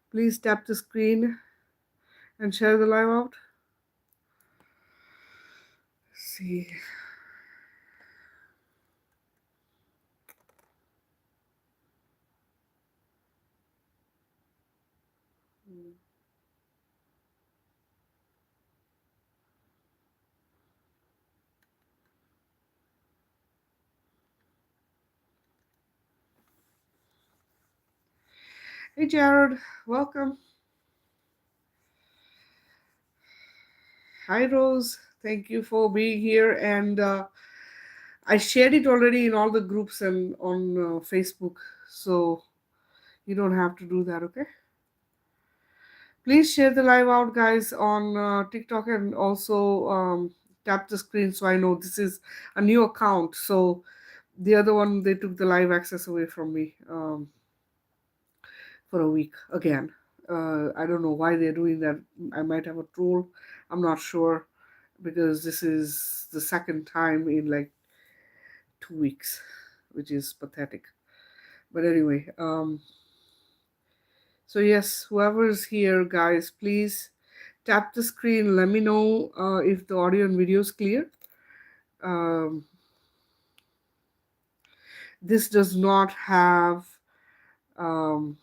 Please tap the screen and share the live out. See. Hey, Jared, welcome. Hi, Rose. Thank you for being here. And I shared it already in all the groups and on Facebook, so you don't have to do that, okay? Please share the live out, guys, on TikTok, and also tap the screen so I know this is a new account. So the other one, they took the live access away from me for a week again. I don't know why they're doing that. I might have a troll. I'm not sure because this is the second time in like 2 weeks, which is pathetic. But anyway, so yes, whoever's here, guys, please tap the screen. Let me know if the audio and video is clear. Um, this does not have a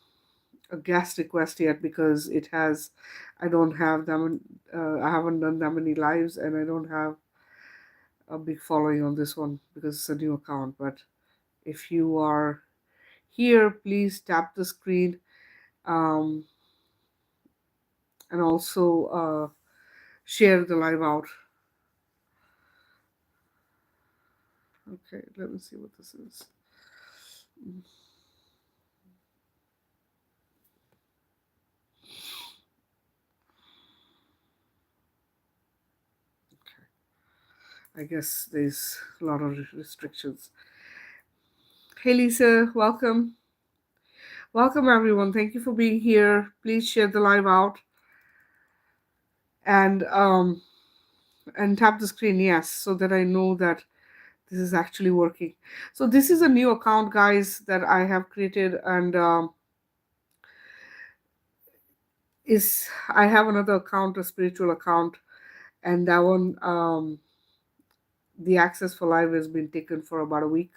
guest request yet because it has. I don't have them. I haven't done that many lives, and I don't have a big following on this one because it's a new account. But if you are here, please tap the screen. Um, and also share the live out. Okay, let me see what this is. Okay. I guess there's a lot of restrictions. Hey Lisa, welcome. Welcome everyone. Thank you for being here. Please share the live out and tap the screen, yes, so that I know that this is actually working. So this is a new account, guys, that I have created, and is I have another account, a spiritual account, and that one the access for live has been taken for about a week.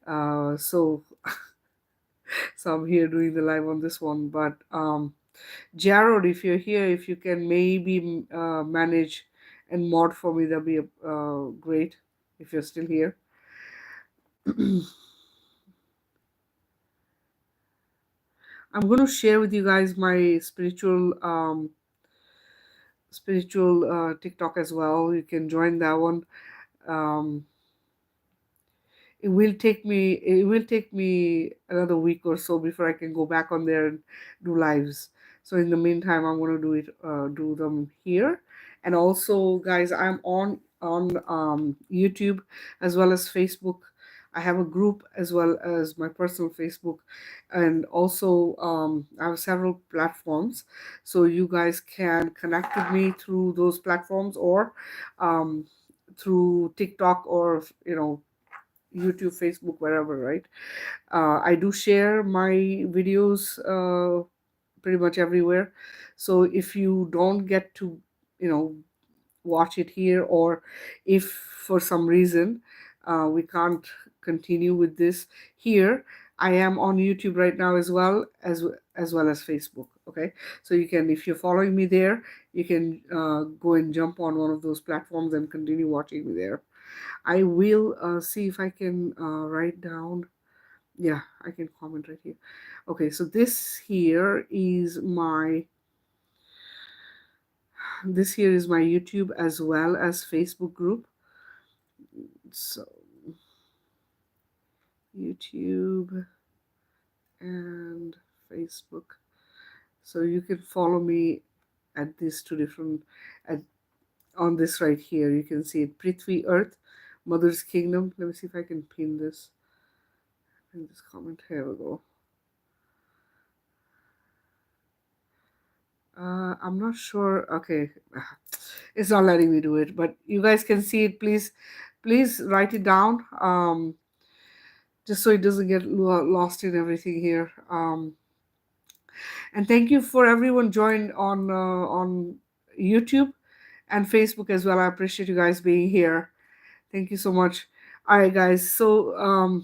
So so I'm here doing the live on this one. But Jared, if you're here, if you can maybe manage and mod for me, that'd be great. If you're still here. I'm going to share with you guys my spiritual TikTok as well. You can join that one. Um, it will take me another week or so before I can go back on there and do lives. So in the meantime, I'm going to do them here. And also, guys, I'm on YouTube as well as Facebook. I have a group as well as my personal Facebook, and also I have several platforms. So you guys can connect with me through those platforms, or um, through TikTok, or YouTube, Facebook, wherever, right? I do share my videos pretty much everywhere. So if you don't get to, you know, watch it here, or if for some reason we can't continue with this here, I am on YouTube right now as well as Facebook. Okay, so you can, if you're following me there, you can go and jump on one of those platforms and continue watching me there. I will see if I can write down Yeah, I can comment right here. Okay, so this here is my YouTube as well as Facebook group. So YouTube and Facebook. So you can follow me at these two different at on this right here. You can see it, Prithvi Earth, Mother's Kingdom. Let me see if I can pin this. Pin this comment. Here we go. I'm not sure. Okay, it's not letting me do it, but you guys can see it. Please write it down. Just so it doesn't get lost in everything here. And thank you for everyone joined on YouTube and Facebook as well. I appreciate you guys being here. Thank you so much. All right, guys. So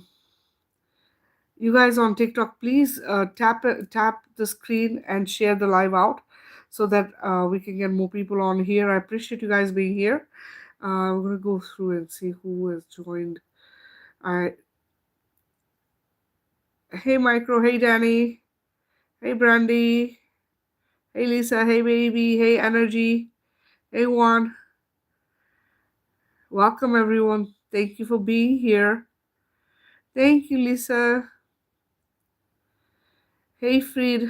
you guys on TikTok, please tap the screen and share the live out so that we can get more people on here. I appreciate you guys being here. We're gonna go through and see who has joined. I Hey Micro, hey Danny, hey Brandy, hey Lisa, hey Baby, hey Energy, hey Juan. Welcome everyone. Thank you for being here. Thank you, Lisa. Hey Fried,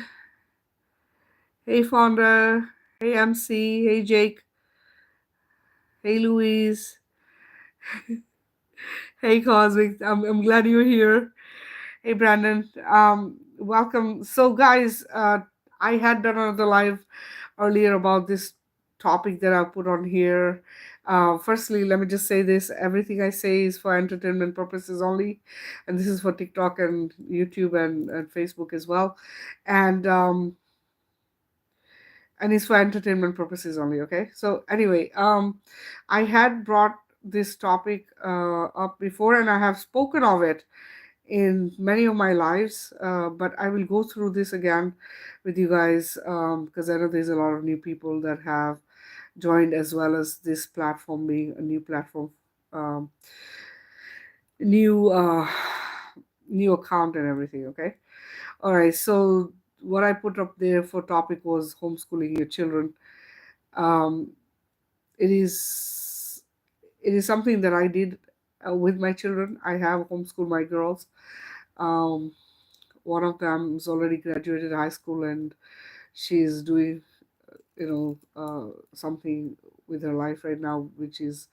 hey Fonda, hey MC, hey Jake, hey Louise, hey Cosmic. I'm glad you're here. Hey Brandon, welcome. So guys, I had done another live earlier about this topic that I put on here. Firstly, let me just say this: everything I say is for entertainment purposes only, and this is for TikTok and YouTube and Facebook as well, and it's for entertainment purposes only. Okay. So anyway, I had brought this topic up before, and I have spoken of it in many of my lives, but I will go through this again with you guys because I know there's a lot of new people that have joined as well as this platform being a new platform, um, new new account and everything. Okay, all right. So what I put up there for topic was homeschooling your children. Um, it is it is something that I did with my children. I have homeschooled my girls. Um, One of them is already graduated high school and she's doing, something with her life right now, which is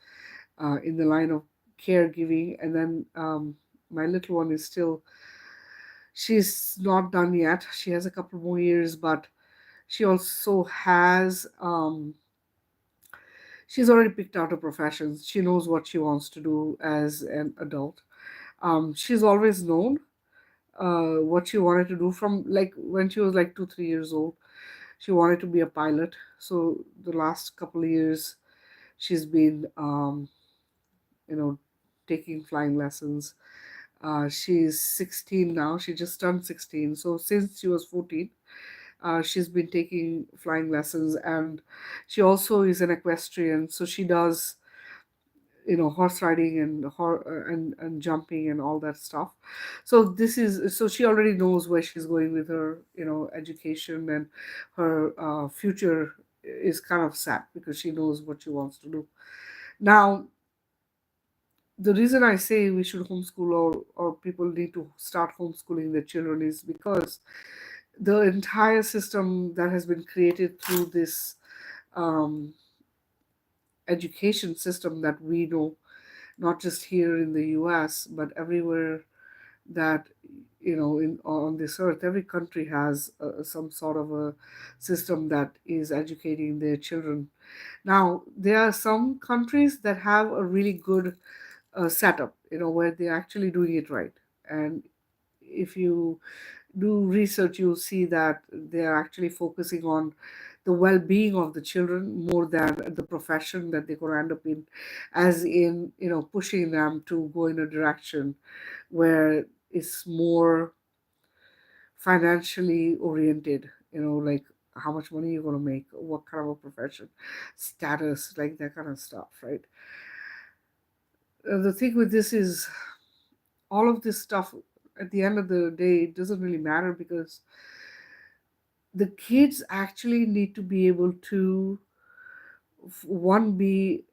in the line of caregiving. And then my little one is still, she's not done yet. She has a couple more years, but she also has, she's already picked out a profession. She knows what she wants to do as an adult. She's always known what she wanted to do from like when she was like 2 3 years old. She wanted to be a pilot. So the last couple of years she's been you know taking flying lessons. She's 16 now. She just turned 16. So since she was 14, she's been taking flying lessons, and she also is an equestrian. So she does horse riding and and jumping and all that stuff. So this is so she already knows where she's going with her education, and her future is kind of set because she knows what she wants to do. Now, the reason I say we should homeschool, or people need to start homeschooling their children, is because the entire system that has been created through this um, education system that we know, not just here in the US, but everywhere that in on this earth. Every country has some sort of a system that is educating their children. Now, there are some countries that have a really good setup, where they're actually doing it right. And if you do research, you'll see that they're actually focusing on the well-being of the children more than the profession that they're going to end up in, as in pushing them to go in a direction where it's more financially oriented, like how much money you're going to make, what kind of a profession, status, like that kind of stuff, right? The thing with this is all of this stuff. at the end of the day, it doesn't really matter because the kids actually need to be able to, one, be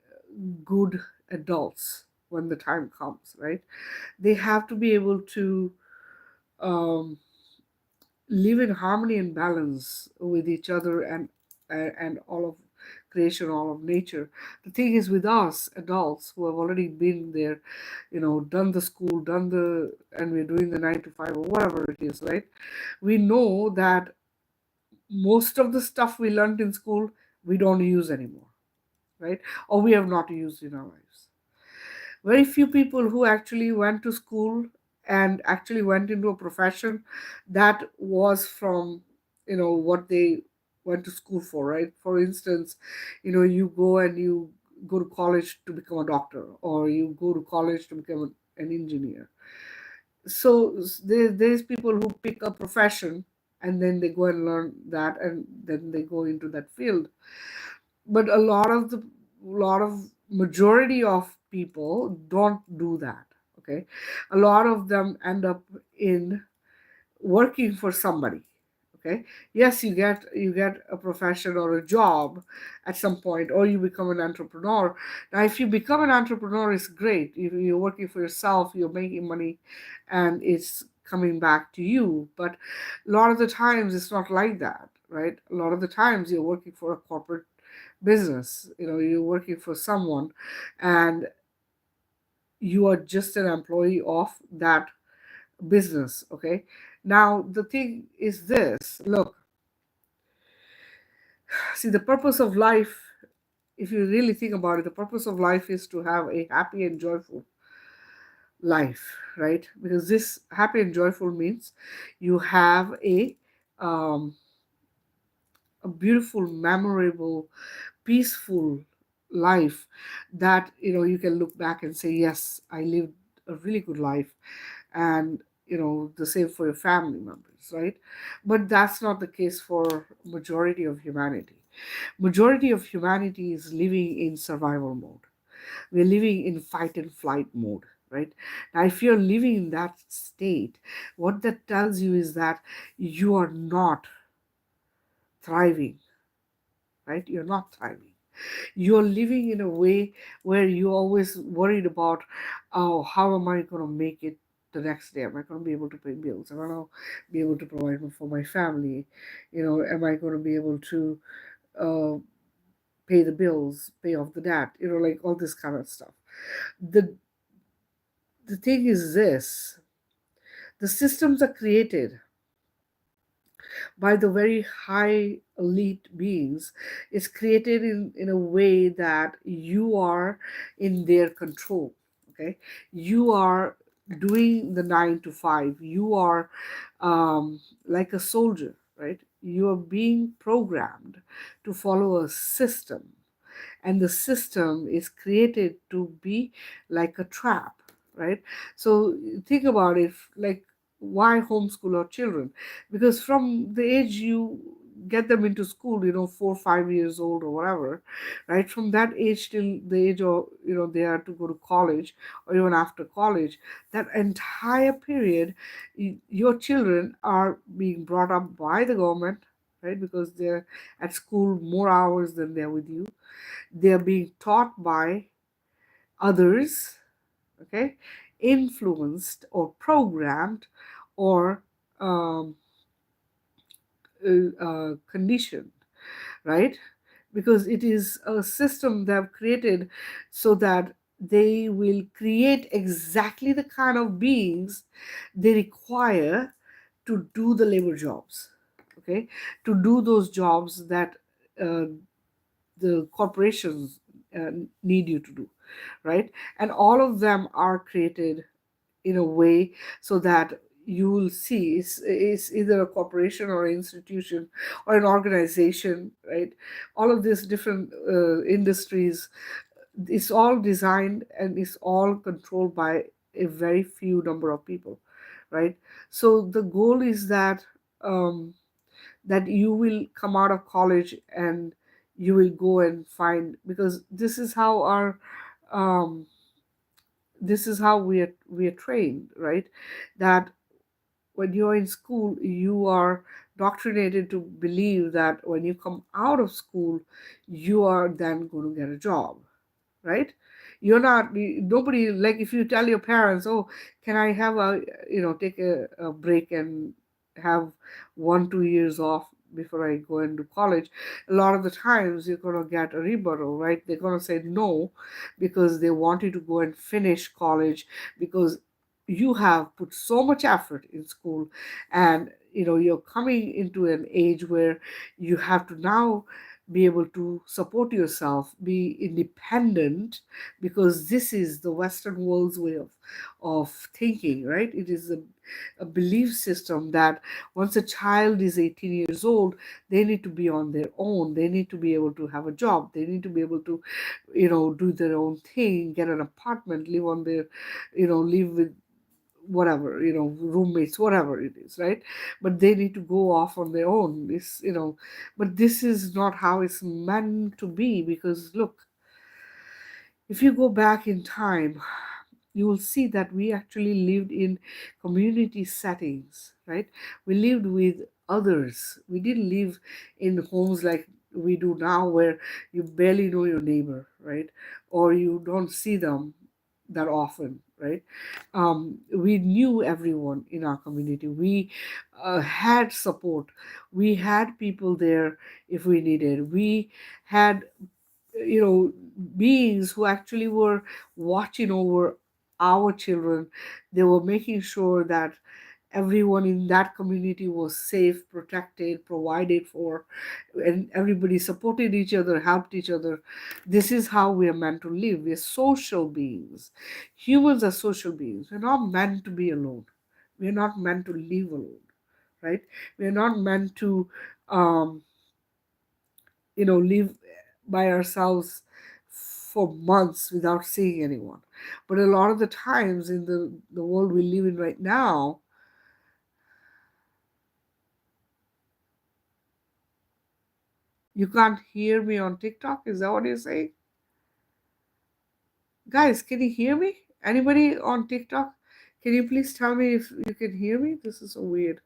good adults when the time comes, right? They have to be able to um, live in harmony and balance with each other and all of creation, all of nature. The thing is, with us adults who have already been there, done the school, done the, and we're doing the 9 to 5 or whatever it is, right? We know that most of the stuff we learned in school we don't use anymore, right? Or we have not used in our lives. Very few people who actually went to school and actually went into a profession that was from, what they went to school for, right? For instance, you go and you go to college to become a doctor, or you go to college to become an engineer. So there's people who pick a profession and then they go and learn that and then they go into that field. But a lot of majority of people don't do that. Okay, a lot of them end up in working for somebody. Okay, yes, you get a profession or a job at some point, or you become an entrepreneur. Now if you become an entrepreneur, it's great. You're working for yourself, you're making money, and it's coming back to you. But a lot of the times it's not like that, right? A lot of the times you're working for a corporate business. You're working for someone, and you are just an employee of that business. Okay, now the thing is this. Look, see, the purpose of life, if you really think about it, the purpose of life is to have a happy and joyful life, right? Because this happy and joyful means you have um, a beautiful, memorable, peaceful life that you can look back and say, yes, I lived a really good life. And the same for your family members, right? But that's not the case for majority of humanity. Majority of humanity is living in survival mode. We're living in fight and flight mode, right? Now if you're living in that state, what that tells you is that you are not thriving, right? You're not thriving. You're living in a way where you're always worried about, oh, how am I going to make it the next day? Am I going to be able to pay bills? Am I going to be able to provide for my family? Am I going to be able to uh, pay the bills, pay off the debt? Like all this kind of stuff. The the thing is this: the systems are created by the very high elite beings. Is created in a way that you are in their control. Okay, you are doing the 9 to 5. You are like a soldier, right? You are being programmed to follow a system, and the system is created to be like a trap, right? So think about it, like, why homeschool our children? Because from the age you get them into school, 4 5 years old or whatever, right, from that age till the age of, they are to go to college, or even after college, that entire period, your children are being brought up by the government, right? Because they're at school more hours than they're with you. They're being taught by others, okay, influenced or programmed or um, conditioned, right? Because it is a system they have created so that they will create exactly the kind of beings they require to do the labor jobs, okay, to do those jobs that uh, the corporations uh, need you to do, right? And all of them are created in a way so that you will see it's either a corporation or an institution or an organization, right? All of these different industries, it's all designed and it's all controlled by a very few number of people, right? So the goal is um, that you will come out of college and you will go and find, because this is how our um, this is how we are trained, right? That when you're in school, you are doctrinated to believe that when you come out of school, you are then going to get a job, right? You're not, nobody, like if you tell your parents, oh, can I have a, take a break and have 1 2 years off before I go into college, a lot of the times you're going to get a rebuttal, right? They're going to say no, because they want you to go and finish college, because you have put so much effort in school, and you're coming into an age where you have to now be able to support yourself, be independent, because this is the Western world's way of thinking, right? It is a belief system that once a child is 18 years old, they need to be on their own. They need to be able to have a job. They need to be able to, do their own thing, get an apartment, live on their, live with whatever, roommates, whatever it is, right? But they need to go off on their own, this, but this is not how it's meant to be, because look, if you go back in time, you will see that we actually lived in community settings, right? We lived with others. We didn't live in homes like we do now, where you barely know your neighbor, right? Or you don't see them that often, right? We knew everyone in our community. We had support. We had people there if we needed. We had, beings who actually were watching over our children. They were making sure that everyone in that community was safe, protected, provided for, and everybody supported each other, helped each other. This is how we are meant to live. We are social beings. Humans are social beings. We're not meant to be alone. We're not meant to live alone, right? We're not meant to um, live by ourselves for months without seeing anyone. But a lot of the times in the world we live in right now, you can't hear me on TikTok. Is that what you're saying? Guys, can you hear me? Anybody on TikTok? Can you please tell me if you can hear me? This is so weird.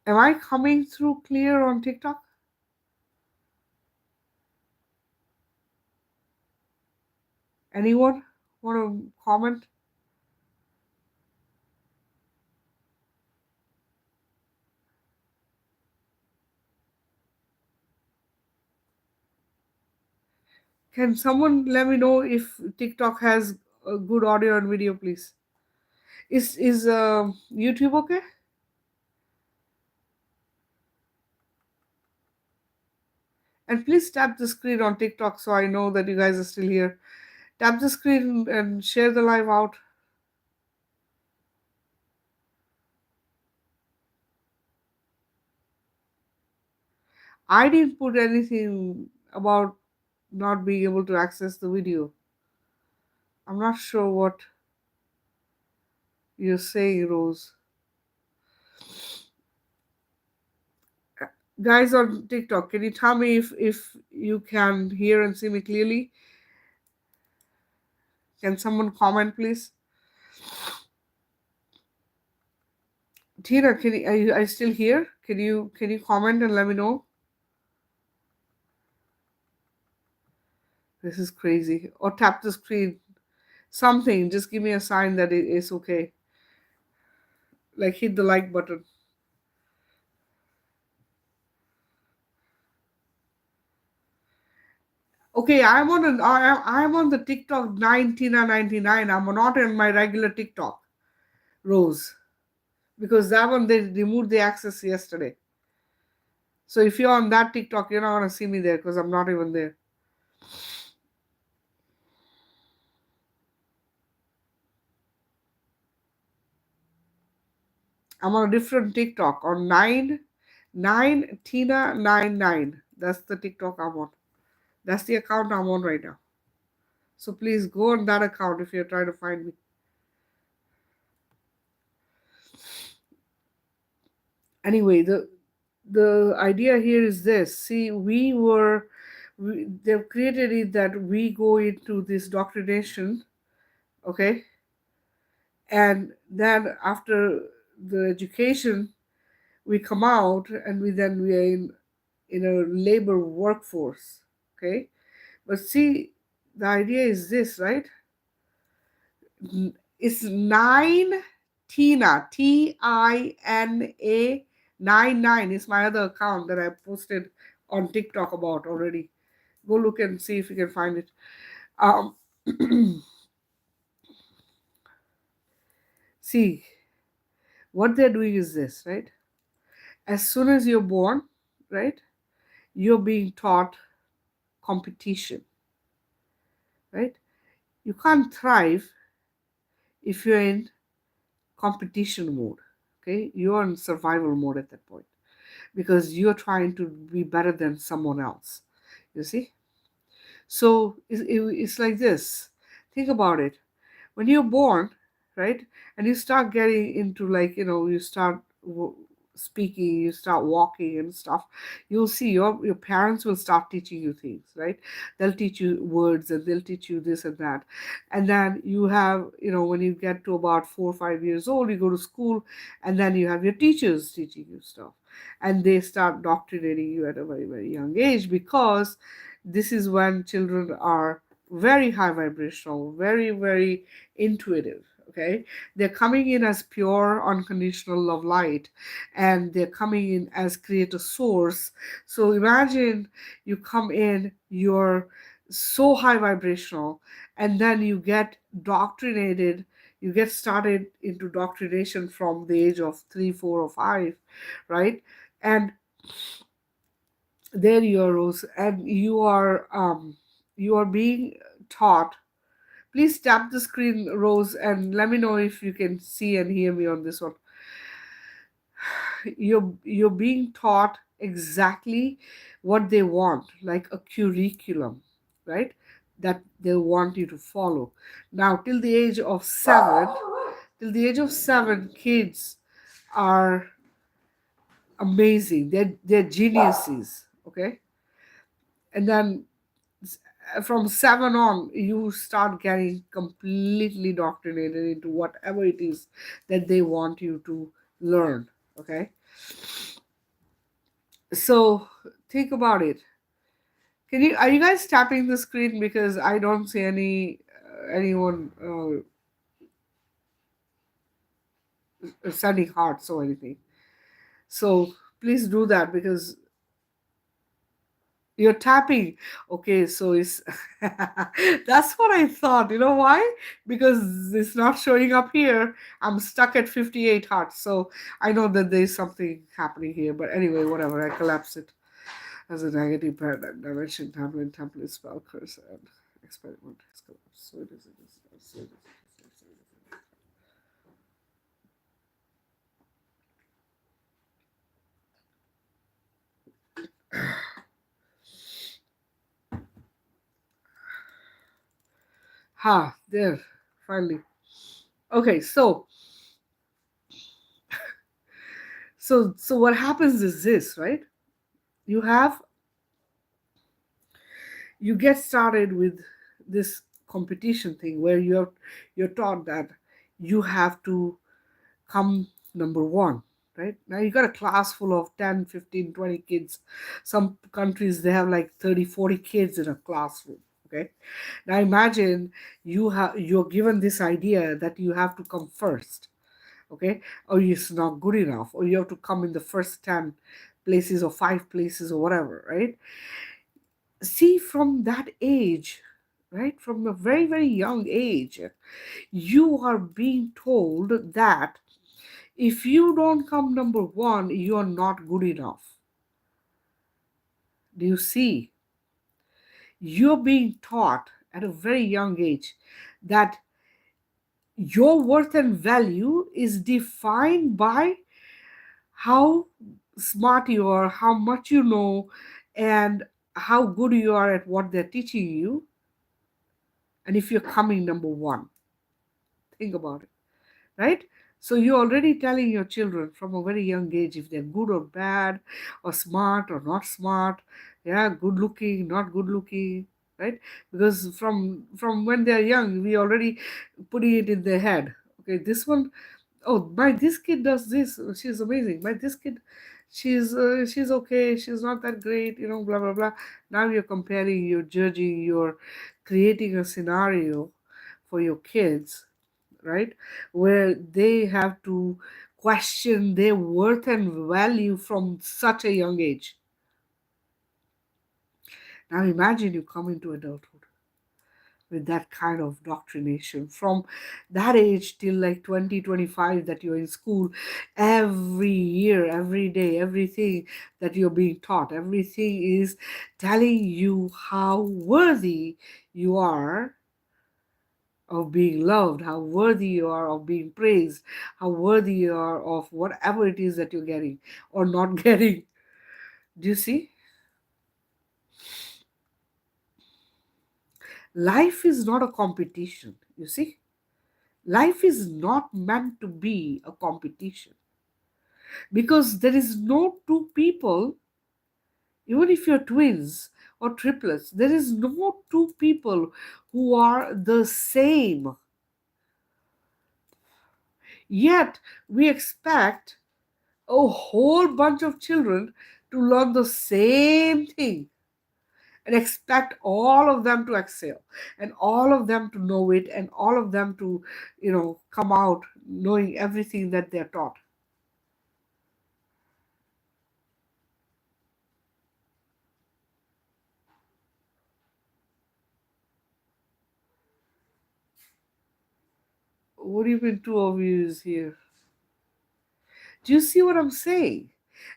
Am I coming through clear on TikTok? Anyone want to comment? Can someone let me know if TikTok has a good audio and video, please? Is YouTube okay? And please tap the screen on TikTok so I know that you guys are still here. Tap the screen and share the live out. I didn't put anything about not being able to access the video. I'm not sure what you're saying, Rose. Guys on TikTok, can you tell me if you can hear and see me clearly? Can someone comment, please? Tina, are you still here? Can you comment and let me know? This is crazy. Or tap the screen. Something. Just give me a sign that it is okay. Like hit the like button. Okay, I'm on the TikTok 1999. I'm not on my regular TikTok, Rose, because that one they removed the access yesterday. So if you're on that TikTok, you're not gonna see me there because I'm not even there. I'm on a different TikTok on 9 Tina 99. That's the TikTok I'm on. That's the account I'm on right now. So please go on that account if you're trying to find me. Anyway, the idea here is this. See, they've created it that we go into this doctrination Okay, and then after the education, we come out and we are in a labor workforce. Okay, but see, the idea is this, right? It's nine Tina, Tina 99 is my other account that I posted on TikTok about already. Go look and see if you can find it. Um, see, what they're doing is this, right? As soon as you're born, right, you're being taught competition, right? You can't thrive if you're in competition mode. Okay, you're in survival mode at that point because you're trying to be better than someone else. You see? So it's like this. Think about it. When you're born, right, and you start getting into, like, you start speaking, you start walking and stuff, you'll see your parents will start teaching you things, right? They'll teach you words and they'll teach you this and that. And then you have, when you get to about 4 or 5 years old, you go to school, and then you have your teachers teaching you stuff, and they start doctrinating you at a very, very young age, because this is when children are very high vibrational, very, very intuitive. Okay, they're coming in as pure unconditional love light, and they're coming in as creator source. So imagine you come in, you're so high vibrational, and then you get doctrinated, you get started into doctrination from the age of 3, 4, or 5, right? And there you are, Rose, and you are being taught. Please tap the screen, Rose, and let me know if you can see and hear me on this one. You're being taught exactly what they want, like a curriculum, right? That they want you to follow. Now, till the age of 7, kids are amazing. They're geniuses. Okay, and then from 7 on, you start getting completely indoctrinated into whatever it is that they want you to learn. Okay, so think about it. Are you guys tapping the screen, because I don't see anyone sending hearts or anything. So please do that, because you're tapping. Okay, so it's that's what I thought. You know why? Because it's not showing up here. I'm stuck at 58 hearts. So I know that there's something happening here. But anyway, whatever. I collapse it as a negative paradigm dimension, template, spell, curse, and experiment has collapsed. So it is. It is. So it is. So it is. Ha! There. Finally. Okay. So what happens is this, right? You have you get started with this competition thing where you're taught that you have to come number one, right? Now you got a class full of 10, 15, 20 kids. Some countries, they have like 30, 40 kids in a classroom. Okay, now imagine you're given this idea that you have to come first. Okay, or it's not good enough, or you have to come in the first 10 places or 5 places or whatever, right? See, from that age, right, from a very, very young age, you are being told that if you don't come number one, you're not good enough. Do you see? You're being taught at a very young age that your worth and value is defined by how smart you are, how much you know, and how good you are at what they're teaching you, and if you're coming number one. Think about it, right? So you're already telling your children from a very young age if they're good or bad, or smart or not smart, yeah, good looking, not good looking. right? Because from when they're young, we already putting it in their head. Okay, this one, oh, my this kid does this, she's amazing. My this kid, she's okay, she's not that great, blah blah blah. Now you're comparing, you're judging, you're creating a scenario for your kids, right, where they have to question their worth and value from such a young age. Now imagine you come into adulthood with that kind of doctrination from that age till like 2025, that you're in school. Every year, every day, everything that you're being taught, everything is telling you how worthy you are of being loved, how worthy you are of being praised, how worthy you are of whatever it is that you're getting or not getting. Do you see? Life is not a competition, you see? Life is not meant to be a competition, because there is no two people, even if you're twins or triplets, there is no two people who are the same. Yet we expect a whole bunch of children to learn the same thing and expect all of them to excel and all of them to know it and all of them to, come out knowing everything that they're taught. What do you mean two of you is here? Do you see what I'm saying?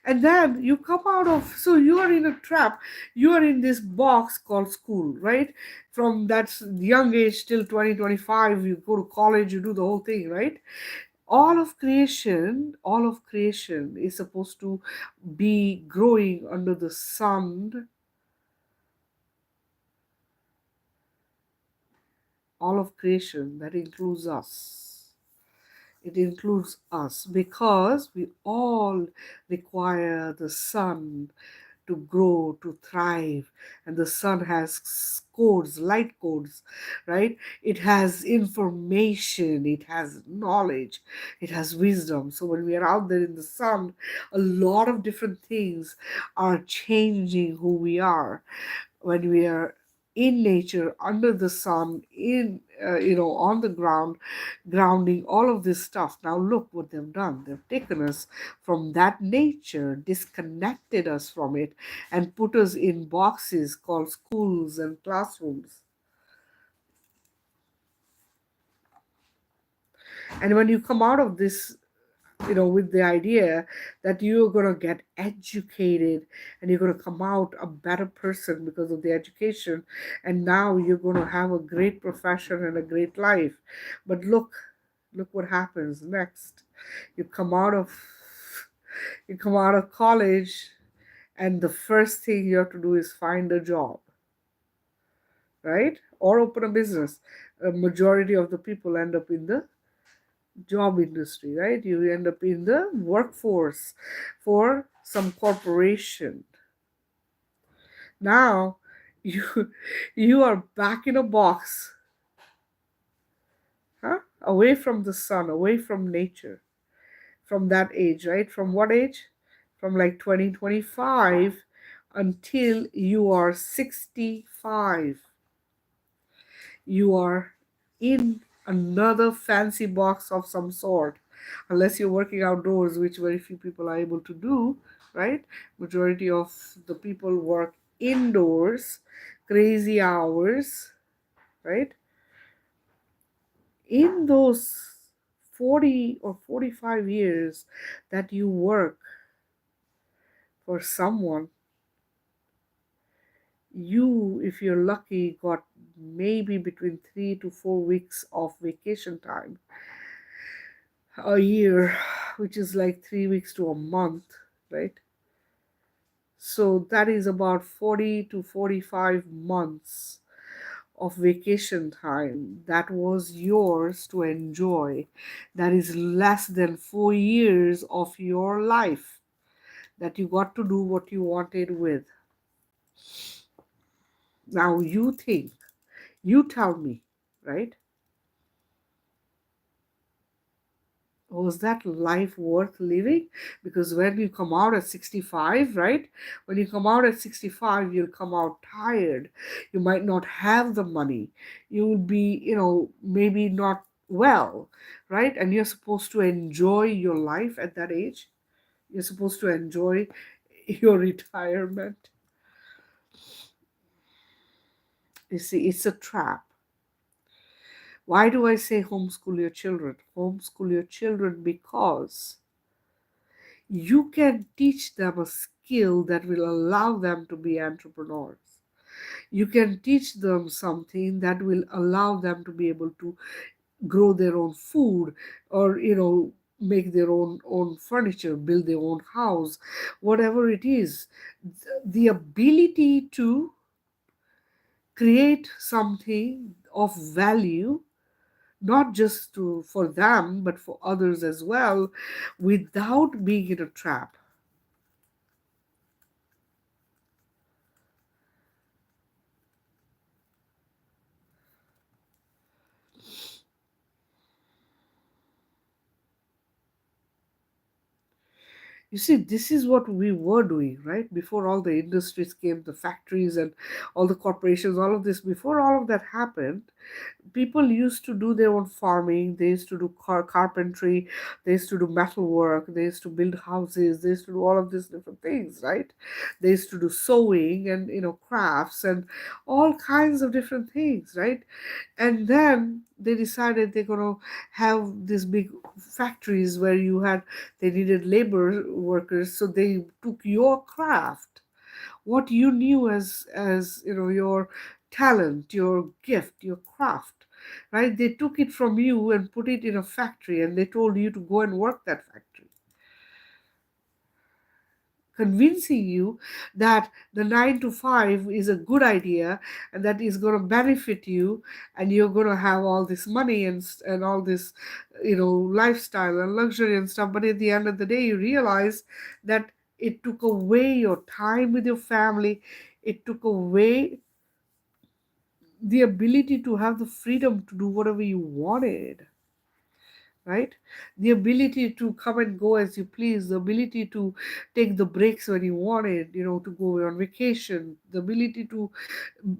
And then you come out of, so you are in a trap. You are in this box called school, right? From that young age till 2025, you go to college, you do the whole thing, right? All of creation is supposed to be growing under the sun. All of creation, that includes us. It includes us because we all require the sun to grow, to thrive. And the sun has codes, light codes, right? It has information, it has knowledge, it has wisdom. So when we are out there in the sun, a lot of different things are changing who we are. When we are in nature, under the sun, on the ground, grounding, all of this stuff. Now look what they've done. They've taken us from that nature, disconnected us from it, and put us in boxes called schools and classrooms. And when you come out of this, with the idea that you're going to get educated and you're going to come out a better person because of the education, and now you're going to have a great profession and a great life. But look what happens next. You come out of you come out of college, and the first thing you have to do is find a job, right? Or open a business. A majority of the people end up in the job industry, right? You end up in the workforce for some corporation. Now you you are back in a box, huh? Away from the sun, away from nature, from that age, right? From what age? From like 2025 until you are 65. You are in another fancy box of some sort, unless you're working outdoors, which very few people are able to do, right? Majority of the people work indoors, crazy hours, right? In those 40 or 45 years that you work for someone, you, if you're lucky, got maybe between 3 to 4 weeks of vacation time a year, which is like 3 weeks to a month, right? So that is about 40 to 45 months of vacation time that was yours to enjoy. That is less than 4 years of your life that you got to do what you wanted with. Now you think, you tell me, right? Was that life worth living? Because when you come out at 65, right? When you come out at 65, you'll come out tired. You might not have the money. You will be, maybe not well, right? And you're supposed to enjoy your life at that age. You're supposed to enjoy your retirement. You see, it's a trap. Why do I say homeschool your children? Homeschool your children because you can teach them a skill that will allow them to be entrepreneurs. You can teach them something that will allow them to be able to grow their own food, or make their own furniture, build their own house, whatever it is. The ability to create something of value, not just for them but for others as well, without being in a trap. You see, this is what we were doing, right? Before all the industries came, the factories and all the corporations, all of this, before all of that happened, people used to do their own farming. They used to do carpentry. They used to do metal work. They used to build houses. They used to do all of these different things, right? They used to do sewing and, crafts and all kinds of different things, right? And then they decided they're going to have these big factories where they needed labor workers. So they took your craft, what you knew as your talent, your gift, your craft, right? They took it from you and put it in a factory, and they told you to go and work that factory, convincing you that the 9 to 5 is a good idea and that is going to benefit you, and you're going to have all this money and all this lifestyle and luxury and stuff. But at the end of the day, you realize that it took away your time with your family. It took away the ability to have the freedom to do whatever you wanted, right? The ability to come and go as you please, the ability to take the breaks when you wanted, to go on vacation, the ability to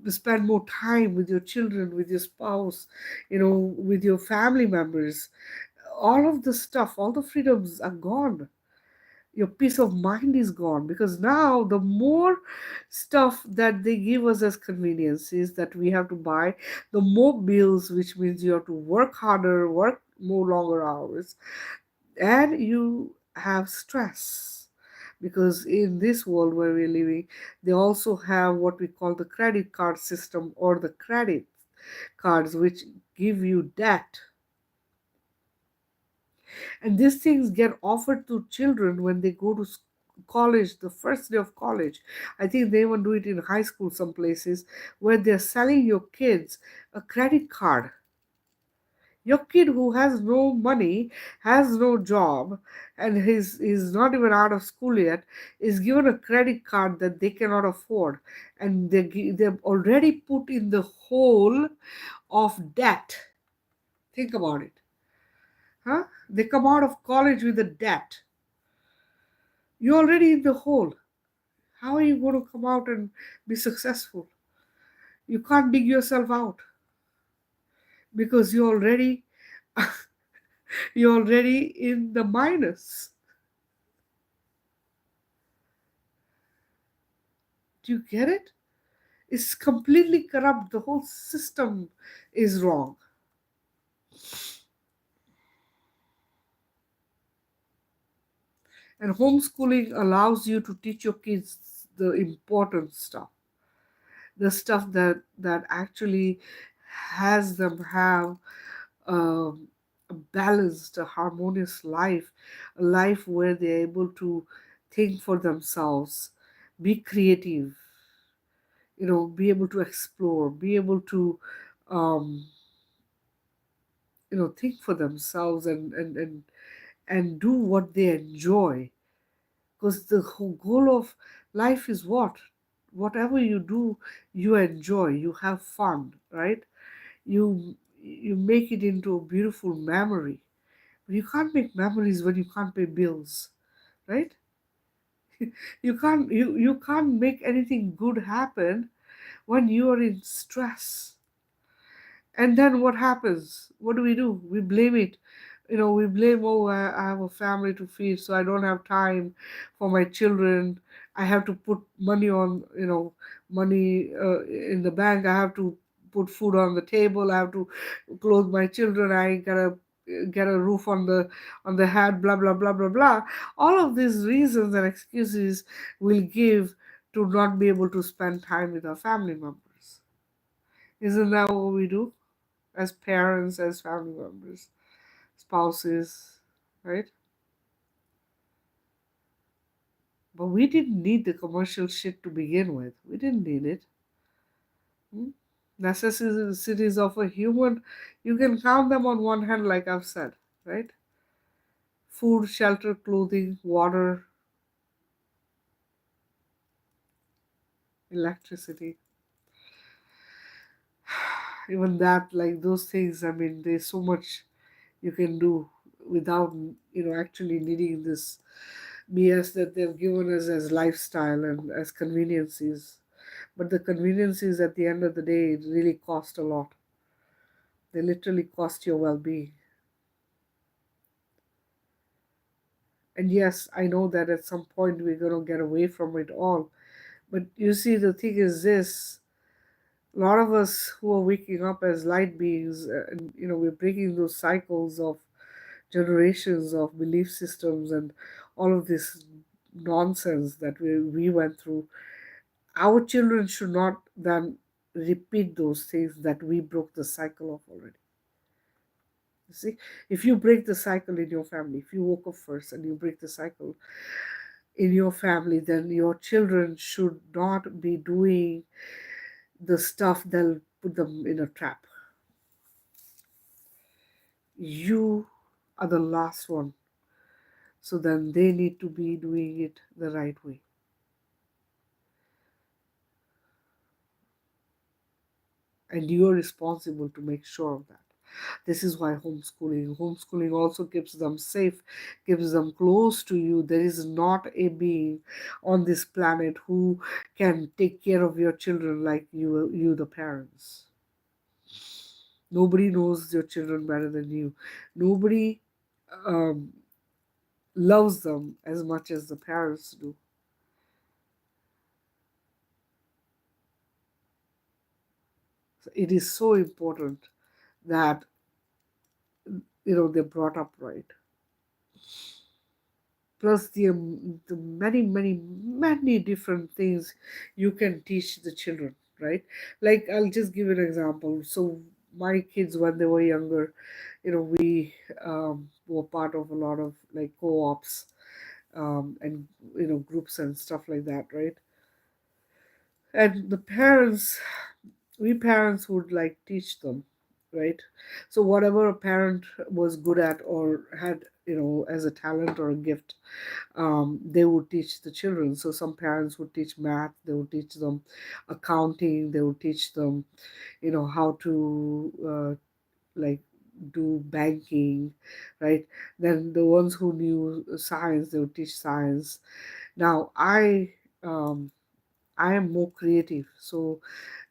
spend more time with your children, with your spouse, with your family members. All of the stuff, all the freedoms are gone. Your peace of mind is gone, because now the more stuff that they give us as conveniences that we have to buy, the more bills, which means you have to work harder, work more longer hours, and you have stress. Because in this world where we're living, they also have what we call the credit card system, or the credit cards, which give you debt. And these things get offered to children when they go to college, the first day of college. I think they even do it in high school, some places, where they're selling your kids a credit card. Your kid who has no money, has no job, and is not even out of school yet, is given a credit card that they cannot afford. And they're already put in the hole of debt. Think about it. Huh? They come out of college with a debt. You're already in the hole. How are you going to come out and be successful? You can't dig yourself out, because you're already in the minus. Do you get it? It's completely corrupt. The whole system is wrong. And homeschooling allows you to teach your kids the important stuff, the stuff that actually has them have um, a balanced, a harmonious life, a life where they're able to think for themselves, be creative, be able to explore, be able to, um, think for themselves, and do what they enjoy. Because the whole goal of life is what? whatever you do, you enjoy, you have fun, right? You make it into a beautiful memory. But you can't make memories when you can't pay bills, right? You can't make anything good happen when you are in stress. And then what happens? What do? We blame it. We blame, oh, I have a family to feed, so I don't have time for my children. I have to put money on, money in the bank. I have to put food on the table. I have to clothe my children. I gotta get a roof on the head, blah blah blah blah blah. All of these reasons and excuses will give to not be able to spend time with our family members. Isn't that what we do? As parents, as family members, spouses, right? But we didn't need the commercial shit to begin with. We didn't need it. Hmm? Necessities of a human, you can count them on one hand, like I've said, right? Food, shelter, clothing, water, electricity. Even that, like those things, I mean, there's so much you can do without, actually needing this BS that they've given us as lifestyle and as conveniences. But the conveniences at the end of the day really cost a lot. They literally cost your well being. And yes, I know that at some point we're going to get away from it all. But you see, the thing is this, a lot of us who are waking up as light beings, and we're breaking those cycles of generations of belief systems and all of this nonsense that we went through. Our children should not then repeat those things that we broke the cycle of already. You see, if you break the cycle in your family, if you woke up first and you break the cycle in your family, then your children should not be doing the stuff that'll put them in a trap. You are the last one. So then they need to be doing it the right way. And you're responsible to make sure of that. This is why homeschooling also keeps them safe, keeps them close to you. There is not a being on this planet who can take care of your children like you the parents. Nobody knows your children better than you. Nobody um, loves them as much as the parents do. So it is so important that they're brought up right. Plus the many many many different things you can teach the children, right? Like, I'll just give an example. So my kids, when they were younger, we were part of a lot of like co-ops, and groups and stuff like that, right? And the parents, we parents would like teach them, right? So whatever a parent was good at or had, as a talent or a gift, they would teach the children. So some parents would teach math, they would teach them accounting, they would teach them, how to like do banking, right? Then the ones who knew science, they would teach science. Now um, I am more creative, so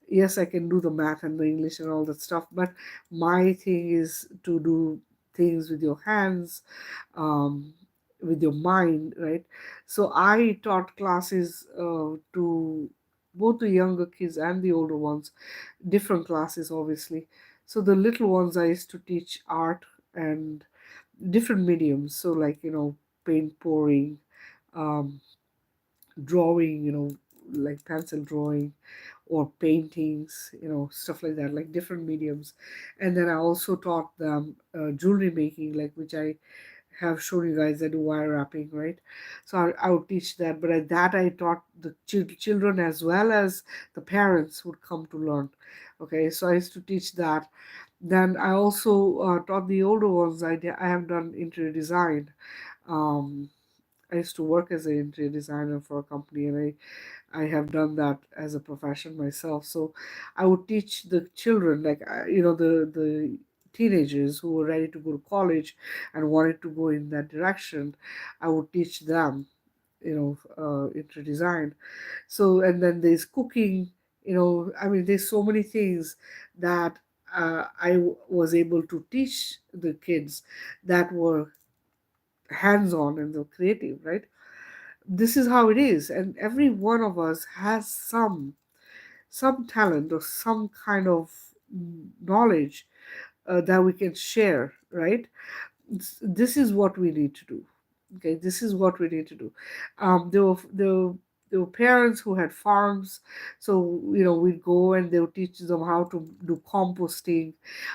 yes, I can do the math and the English and all that stuff, but my thing is to do things with your hands, um, with your mind, right? So I taught classes to both the younger kids and the older ones, different classes, obviously. So the little ones, I used to teach art and different mediums. So, like, paint pouring, um, drawing, like pencil drawing or paintings, stuff like that, like different mediums. And then I also taught them jewelry making, like which I have shown you guys. I do wire wrapping, right? So I would teach that, but at that I taught the children as well as the parents would come to learn. Okay, so I used to teach that. Then I also taught the older ones. I have done interior design. Um, I used to work as an interior designer for a company, and I have done that as a profession myself. So I would teach the children, like the teenagers who were ready to go to college and wanted to go in that direction. I would teach them, interior design. So, and then there's cooking. I mean, there's so many things that was able to teach the kids that were hands-on and the creative, right? This is how it is, and every one of us has some talent or some kind of knowledge that we can share, right? This is what we need to do. Okay, this is what we need to do. There were parents who had farms, so we'd go and they would teach them how to do composting,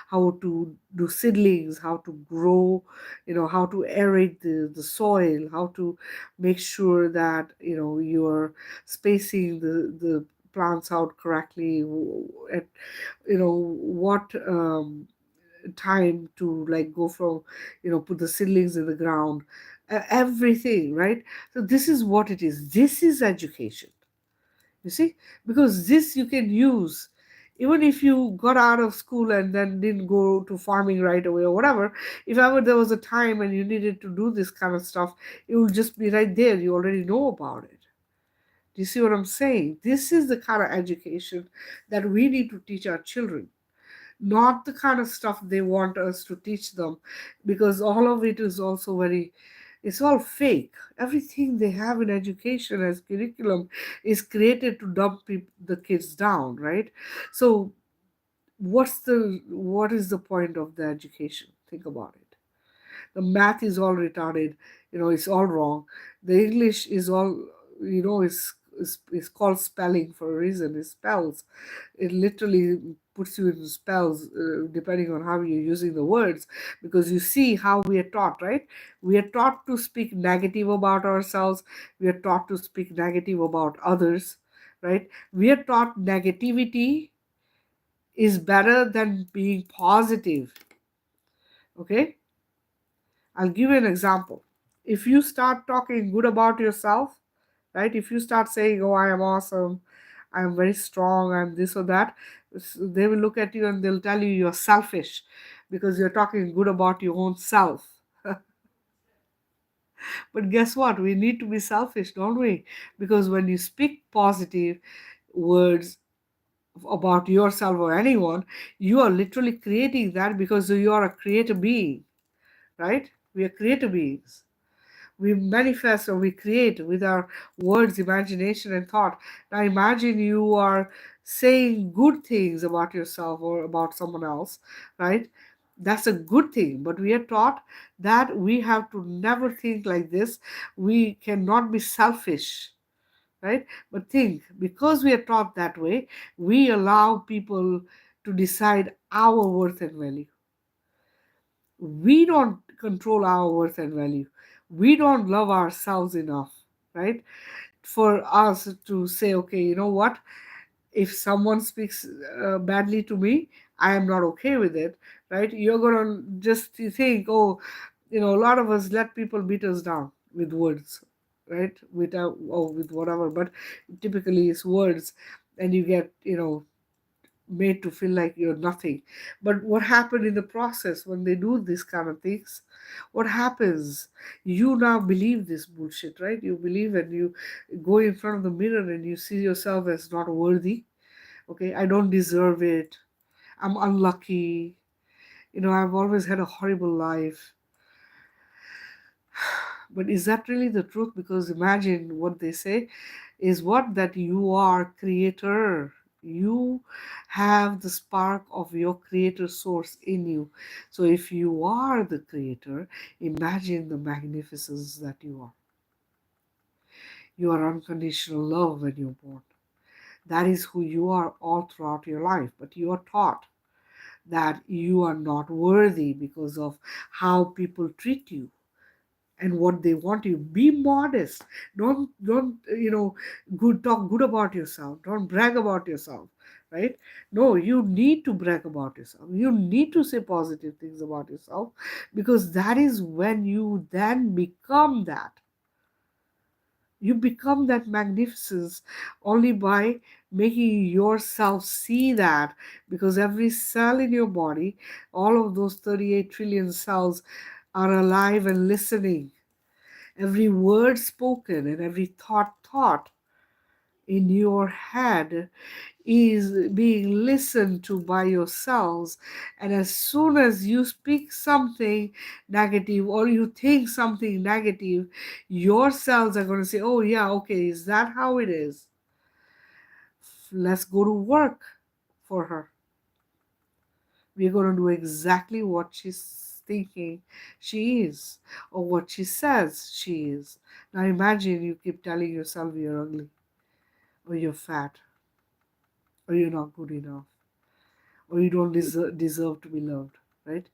how to do seedlings, how to grow, how to aerate the soil, how to make sure that you're spacing the plants out correctly, at what time to like go from put the seedlings in the ground, everything, right? So this is what it is. This is education, you see, because this you can use even if you got out of school and then didn't go to farming right away or whatever. If ever there was a time and you needed to do this kind of stuff, it will just be right there. You already know about it. Do you see what I'm saying? This is the kind of education that we need to teach our children, not the kind of stuff they want us to teach them, because all of it is also very, it's all fake. Everything they have in education as curriculum is created to dump the kids down, right? So what is the point of the education? Think about it. The math is all retarded, it's all wrong. The English is all, is called spelling for a reason. It spells, it literally puts you in spells, depending on how you're using the words, because you see how we are taught, right? We are taught to speak negative about ourselves, we are taught to speak negative about others, right? We are taught negativity is better than being positive. Okay, I'll give you an example. If you start talking good about yourself, right? If you start saying, "Oh, I am awesome, I am very strong, I'm this or that," they will look at you and they'll tell you you're selfish because you're talking good about your own self. But guess what? We need to be selfish, don't we? Because when you speak positive words about yourself or anyone, you are literally creating that, because you are a creative being, right? We are creative beings. We manifest or we create with our words, imagination, and thought. Now imagine you are saying good things about yourself or about someone else, right? That's a good thing, but we are taught that we have to never think like this. We cannot be selfish, right? But think, because we are taught that way, we allow people to decide our worth and value. We don't control our worth and value. We don't love ourselves enough, right? For us to say, okay, you know what? If someone speaks badly to me, I am not okay with it, right? You're gonna just think, oh, a lot of us let people beat us down with words, right? With whatever, but typically it's words, and you get, made to feel like you're nothing. But what happened in the process when they do these kind of things? What happens? You now believe this bullshit, right? You believe, and you go in front of the mirror and you see yourself as not worthy. Okay, I don't deserve it. I'm unlucky. I've always had a horrible life. But is that really the truth? Because imagine what they say is what, that you are creator. You have the spark of your creator source in you. So if you are the creator, imagine the magnificence that you are. You are unconditional love when you're born. That is who you are all throughout your life. But you are taught that you are not worthy because of how people treat you and what they want you. Be modest. Don't good, talk good about yourself. Don't brag about yourself, right? No, you need to brag about yourself. You need to say positive things about yourself, because that is when you then become that. You become that magnificence only by making yourself see that, because every cell in your body, all of those 38 trillion cells, are alive and listening. Every word spoken and every thought in your head is being listened to by your cells. And as soon as you speak something negative or you think something negative, your cells are going to say, oh, yeah, okay, is that how it is? Let's go to work for her. We're going to do exactly what she's thinking she is, or what she says she is. Now imagine you keep telling yourself you're ugly, or you're fat, or you're not good enough, or you don't deserve to be loved, right?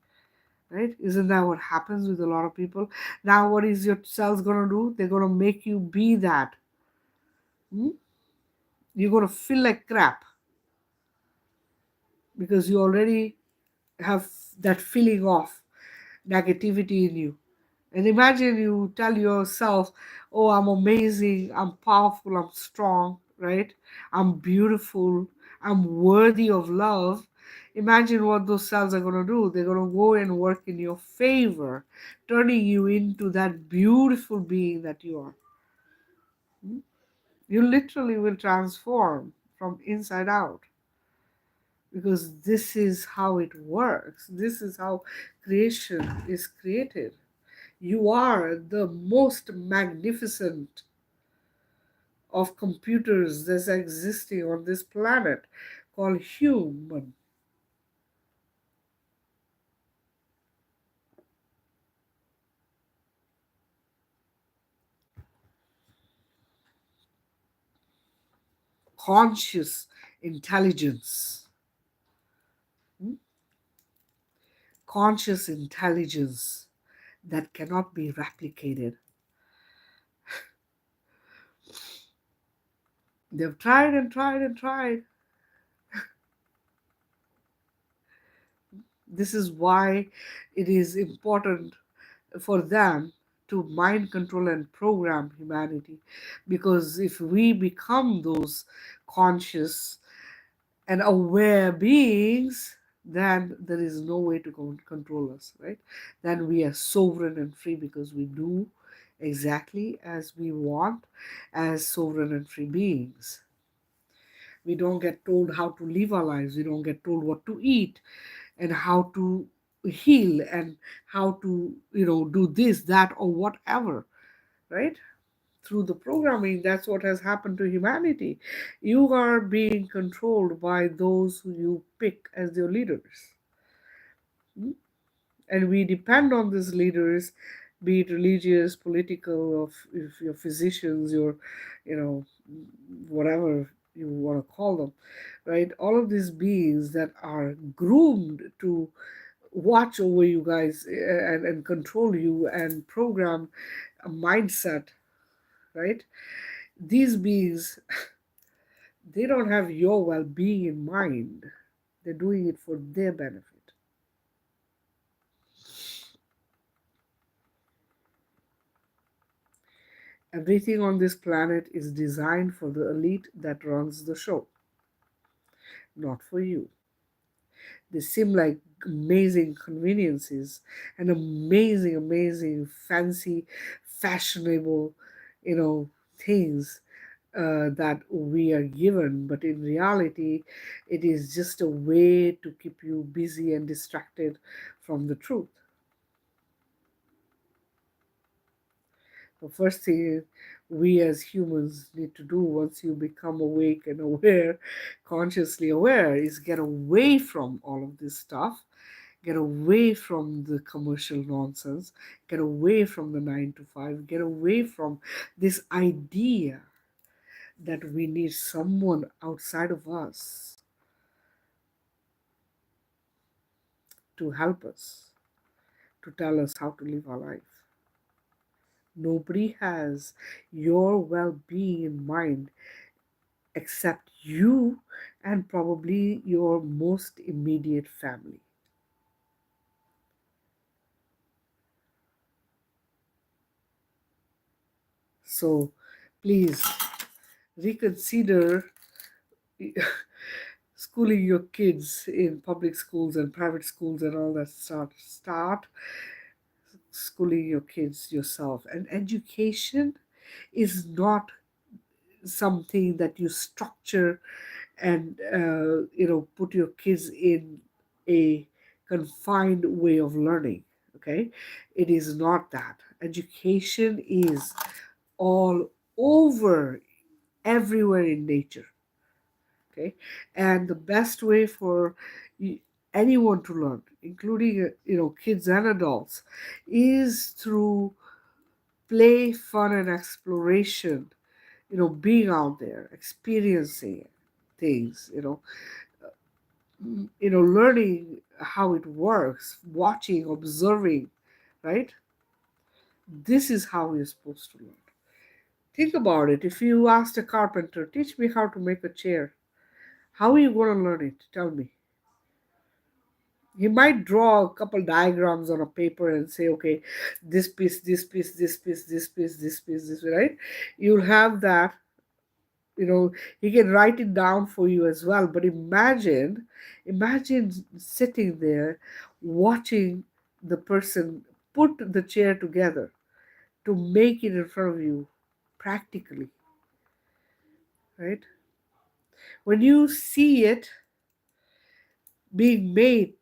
Right? Isn't that what happens with a lot of people? Now, what is your cells going to do? They're going to make you be that. Hmm? You're going to feel like crap because you already have that feeling of negativity in you. And imagine you tell yourself, oh, I'm amazing, I'm powerful, I'm strong, right? I'm beautiful, I'm worthy of love. Imagine what those cells are going to do. They're going to go and work in your favor, turning you into that beautiful being that you are. Hmm? You literally will transform from inside out, because this is how it works. This is how creation is created. You are the most magnificent of computers that's existing on this planet, called human. Conscious intelligence. Hmm? Conscious intelligence that cannot be replicated. They've tried and tried and tried. This is why it is important for them to mind control and program humanity. Because if we become those conscious and aware beings, then there is no way to control us, right? Then we are sovereign and free because we do exactly as we want as sovereign and free beings. We don't get told how to live our lives, we don't get told what to eat and how to heal and how to, do this, that, or whatever, right? Through the programming, that's what has happened to humanity. You are being controlled by those who you pick as your leaders. Hmm? And we depend on these leaders, be it religious, political, or if you're physicians, your, whatever you want to call them, right? All of these beings that are groomed to watch over you guys, and control you and program a mindset, right? These beings, they don't have your well-being in mind. They're doing it for their benefit. Everything on this planet is designed for the elite that runs the show, not for you. They seem like amazing conveniences and amazing, fancy, fashionable, things that we are given, but in reality, it is just a way to keep you busy and distracted from the truth. The first thing we as humans need to do once you become awake and aware, consciously aware, is get away from all of this stuff, get away from the commercial nonsense, get away from the 9 to 5, get away from this idea that we need someone outside of us to help us, to tell us how to live our life. Nobody has your well being in mind except you and probably your most immediate family. So Please reconsider schooling your kids in public schools and private schools and all that stuff. Start schooling your kids yourself. And education is not something that you structure and put your kids in a confined way of learning. Okay, it is not that. Education is all over, everywhere in nature. Okay, and the best way for anyone to learn, including kids and adults, is through play, fun, and exploration. Being out there, experiencing things, learning how it works, watching, observing, right? This is how we're supposed to learn. Think about it. If you asked a carpenter, teach me how to make a chair, how are you going to learn it? Tell me. He might draw a couple diagrams on a paper and say, okay, this piece, this piece, this piece, this piece, this piece, this, right? You'll have that. He can write it down for you as well. But imagine sitting there watching the person put the chair together to make it in front of you practically, right? When you see it being made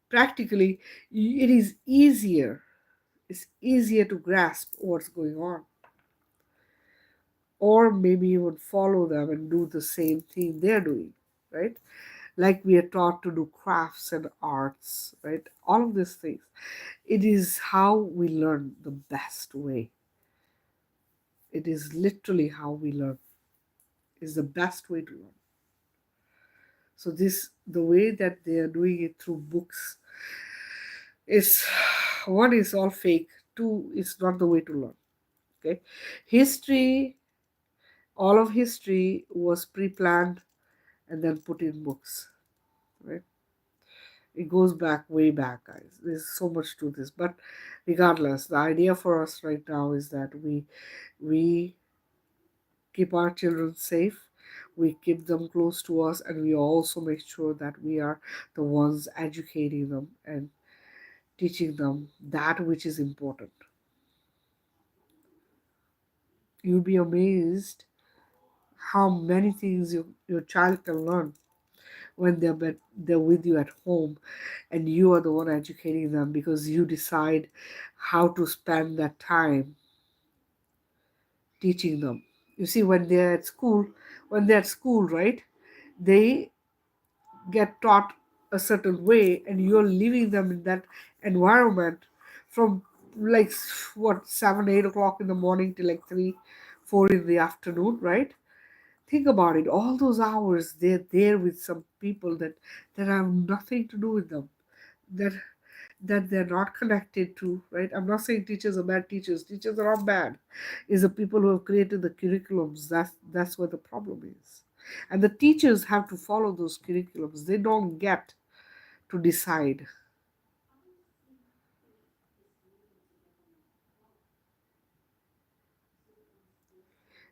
practically, it is easier. It's easier to grasp what's going on. Or maybe you would follow them and do the same thing they're doing, right? Like we are taught to do crafts and arts, right? All of these things. It is how we learn the best way. It is literally how we learn. Is the best way to learn. So the way that they are doing it through books is, one is all fake. Two, it's not the way to learn. Okay, history, all of history was pre-planned and then put in books, right? It goes back, way back, guys. There's so much to this, but regardless, the idea for us right now is that we keep our children safe, we keep them close to us, and we also make sure that we are the ones educating them and teaching them that which is important. You'll be amazed how many things your child can learn when they're with you at home, and you are the one educating them because you decide how to spend that time teaching them. You see, when they're at school, right, they get taught a certain way, and you're leaving them in that environment from like what 7 8 o'clock in the morning till like 3 4 in the afternoon, right? Think about it. All those hours they're there with some people that have nothing to do with them, that they're not connected to, right? I'm not saying teachers are bad. Teachers are not bad. It's the people who have created the curriculums. That's where the problem is. And the teachers have to follow those curriculums. They don't get to decide.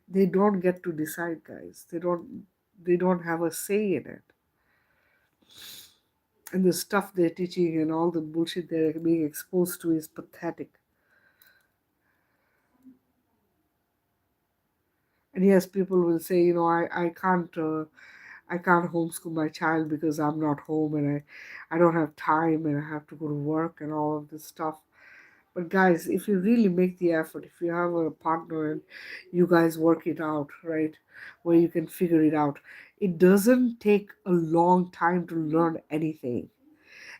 They don't get to decide, guys. They don't have a say in it. And the stuff they're teaching and all the bullshit they're being exposed to is pathetic. And yes, people will say, I can't homeschool my child because I'm not home, and I don't have time, and I have to go to work and all of this stuff. But guys, if you really make the effort, if you have a partner and you guys work it out, right, where you can figure it out, it doesn't take a long time to learn anything.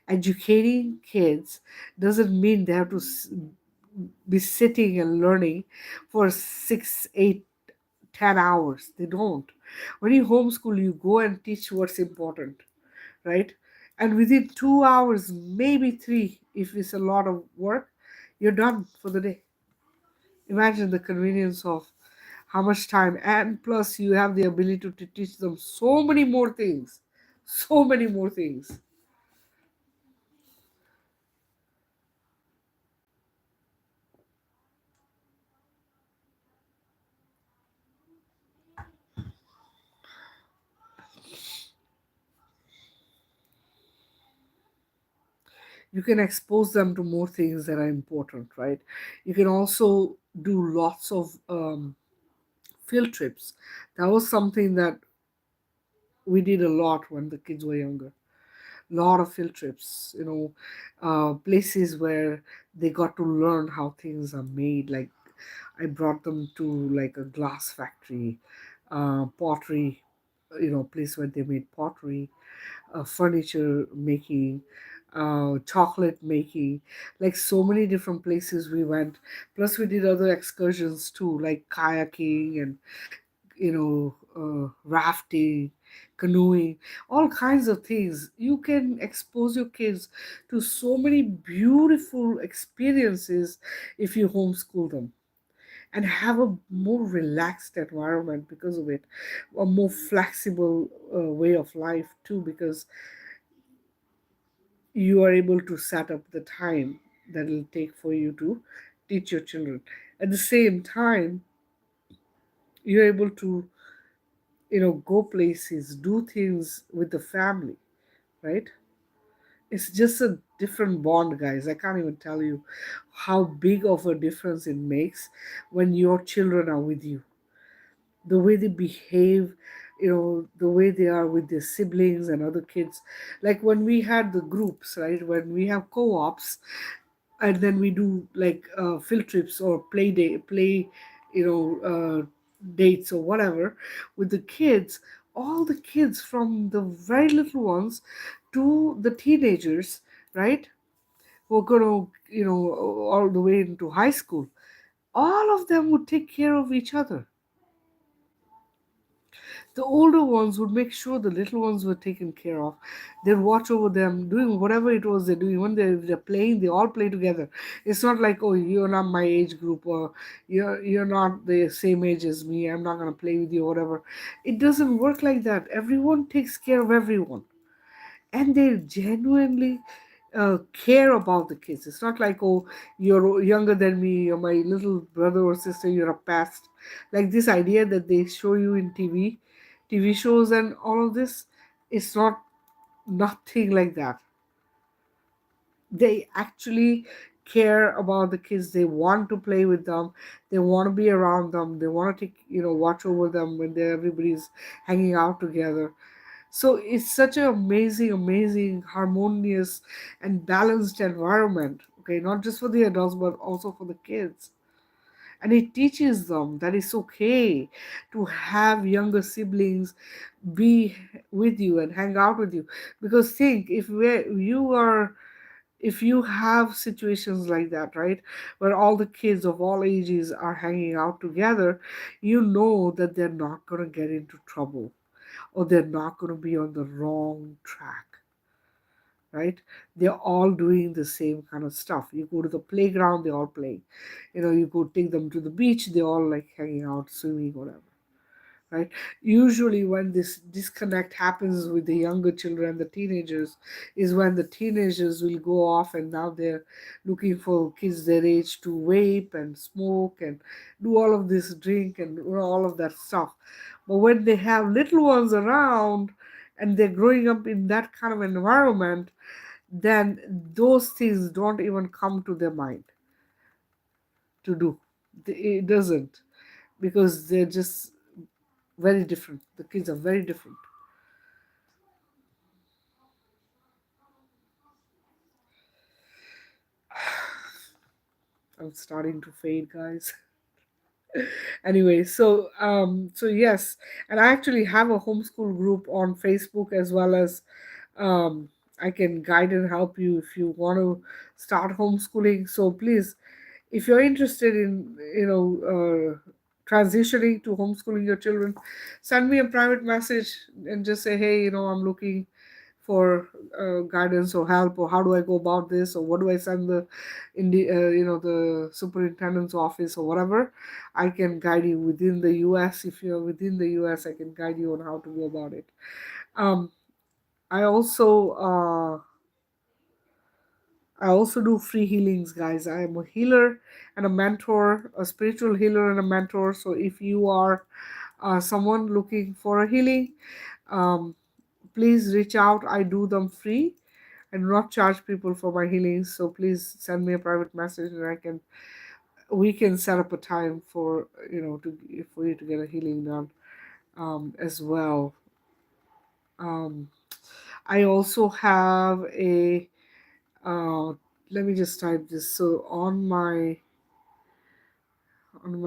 Educating kids doesn't mean they have to be sitting and learning for 6 8 10 hours. They don't. When you homeschool, you go and teach what's important, right? And within 2 hours, maybe three, if it's a lot of work, you're done for the day. Imagine the convenience of how much time, and plus you have the ability to teach them so many more things, so many more things. You can expose them to more things that are important, right? You can also do lots of field trips. That was something that we did a lot when the kids were younger. Lot of field trips, places where they got to learn how things are made. Like I brought them to like a glass factory, pottery, place where they made pottery, furniture making, chocolate making, like so many different places we went. Plus, we did other excursions too, like kayaking and rafting, canoeing, all kinds of things. You can expose your kids to so many beautiful experiences if you homeschool them and have a more relaxed environment because of it, a more flexible way of life too, because you are able to set up the time that it'll take for you to teach your children. At the same time, you're able to, go places, do things with the family, right? It's just a different bond, guys. I can't even tell you how big of a difference it makes when your children are with you, the way they behave, the way they are with their siblings and other kids. Like when we had the groups, right? When we have co-ops, and then we do like field trips or dates or whatever with the kids. All the kids from the very little ones to the teenagers, right? Who are going to, all the way into high school. All of them would take care of each other. The older ones would make sure the little ones were taken care of. They'd watch over them, doing whatever it was they're doing. When they're playing, they all play together. It's not like, oh, you're not my age group, or you're not the same age as me. I'm not gonna play with you, or whatever. It doesn't work like that. Everyone takes care of everyone, and they genuinely care about the kids. It's not like, oh, you're younger than me, you're my little brother or sister, you're a past. Like this idea that they show you in TV shows and all of this, it's not nothing like that. They actually care about the kids. They want to play with them. They want to be around them. They want to take, watch over them when everybody's hanging out together. So it's such an amazing, amazing, harmonious, and balanced environment. Okay, not just for the adults, but also for the kids. And it teaches them that it's okay to have younger siblings be with you and hang out with you. Because think, if you have situations like that, right, where all the kids of all ages are hanging out together, you know that they're not going to get into trouble, or they're not going to be on the wrong track, right? They're all doing the same kind of stuff. You go to the playground, they all play. You go take them to the beach, they all like hanging out, swimming, whatever, right? Usually when this disconnect happens with the younger children, the teenagers, is when the teenagers will go off and now they're looking for kids their age to vape and smoke and do all of this, drink and all of that stuff. But when they have little ones around and they're growing up in that kind of environment, then those things don't even come to their mind to do. It doesn't, because they're just very different. The kids are very different. I'm starting to fade, guys. Anyway, so yes, and I actually have a homeschool group on Facebook, as well as um, I can guide and help you if you want to start homeschooling. So please, if you're interested in transitioning to homeschooling your children, send me a private message and just say, hey, I'm looking for guidance or help, or how do I go about this, or what do I send the superintendent's office or whatever. I can guide you within the US. If you're within the US, I can guide you on how to go about it. um, I also do free healings, guys. I am a healer and a mentor, a spiritual healer and a mentor. So if you are someone looking for a healing, um, please reach out. I do them free. I do not charge people for my healings, so please send me a private message and we can set up a time for for you to get a healing done as well. Um, I also have a let me just type this. So on my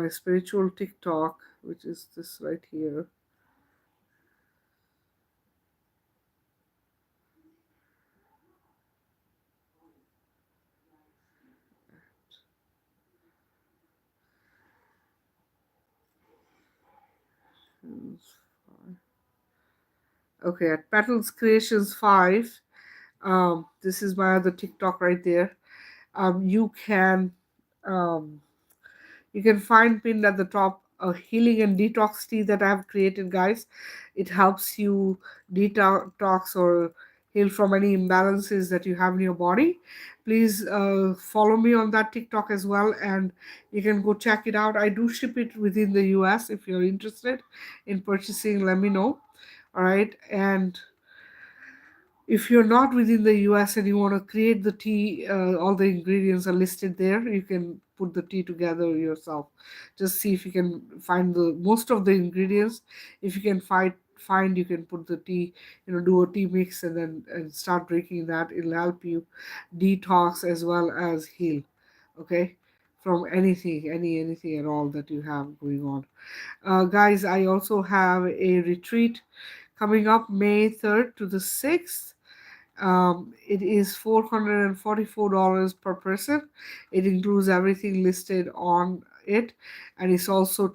spiritual TikTok, which is this right here. Okay, at Petals Creations 5. This is my other TikTok right there. Um, you can um, You can find pinned at the top a healing and detox tea that I have created, guys. It helps you detox or heal from any imbalances that you have in your body. Please follow me on that TikTok as well, and you can go check it out. I do ship it within the US. If you're interested in purchasing, let me know. All right. And if you're not within the US and you want to create the tea, all the ingredients are listed there. You can put the tea together yourself. Just see if you can find the most of the ingredients. If you can find, you can put the tea, do a tea mix and then and start drinking that. It'll help you detox as well as heal. Okay, from anything at all that you have going on. Guys, I also have a retreat coming up May 3rd to the 6th. It is $444 per person. It includes everything listed on it, and it's also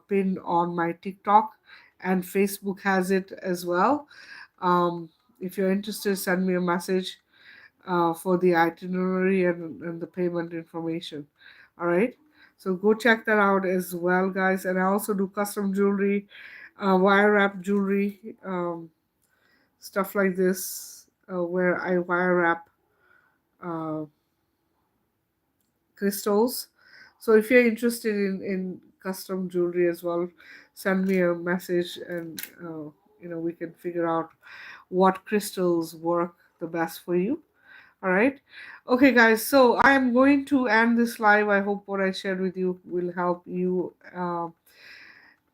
pinned on my TikTok, and Facebook has it as well. If you're interested, send me a message for the itinerary and the payment information. All right. So go check that out as well, guys. And I also do custom jewelry, wire wrap jewelry, stuff like this, where I wire wrap uh, crystals. So if you're interested in custom jewelry as well, send me a message and we can figure out what crystals work the best for you. All right. Okay, guys. So I am going to end this live. I hope what I shared with you will help you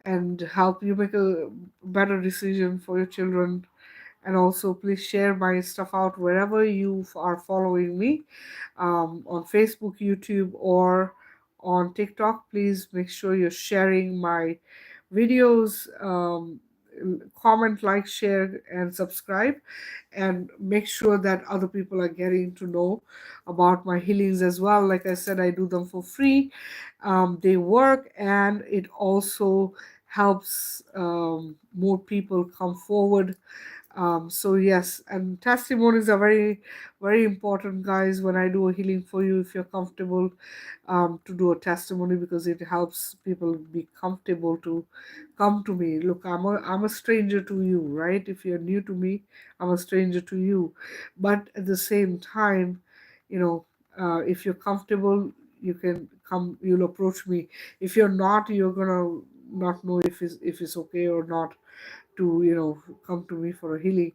and help you make a better decision for your children. And also, please share my stuff out wherever you are following me, on Facebook, YouTube, or on TikTok. Please make sure you're sharing my videos. Comment, like, share, and subscribe, and make sure that other people are getting to know about my healings as well. Like I said, I do them for free. They work, and it also helps more people come forward. So yes, and testimonies are very, very important, guys. When I do a healing for you, if you're comfortable to do a testimony, because it helps people be comfortable to come to me. Look, I'm a stranger to you, right? If you're new to me, I'm a stranger to you. But at the same time, you know, if you're comfortable, you can come. You'll approach me. If you're not, you're gonna not know if it's okay or not to come to me for a healing.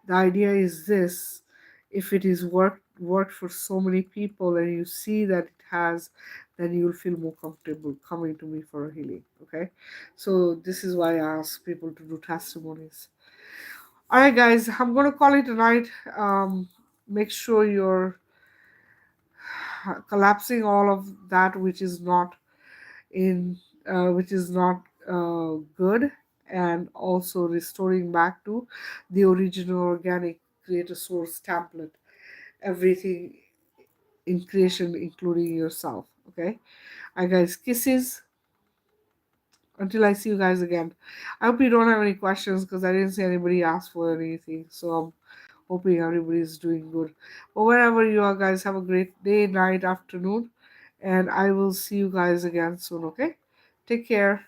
The idea is this: if it is worked for so many people and you see that it has, then you'll feel more comfortable coming to me for a healing. Okay, so this is why I ask people to do testimonies. All right, guys, I'm gonna call it a night. Make sure you're collapsing all of that in which is not good, and also restoring back to the original organic creator source template, everything in creation including yourself. Okay, I guys, kisses until I see you guys again. I hope you don't have any questions because I didn't see anybody ask for anything, so I'm hoping everybody's doing good. But wherever you are, guys, have a great day, night, afternoon, and I will see you guys again soon. Okay, take care.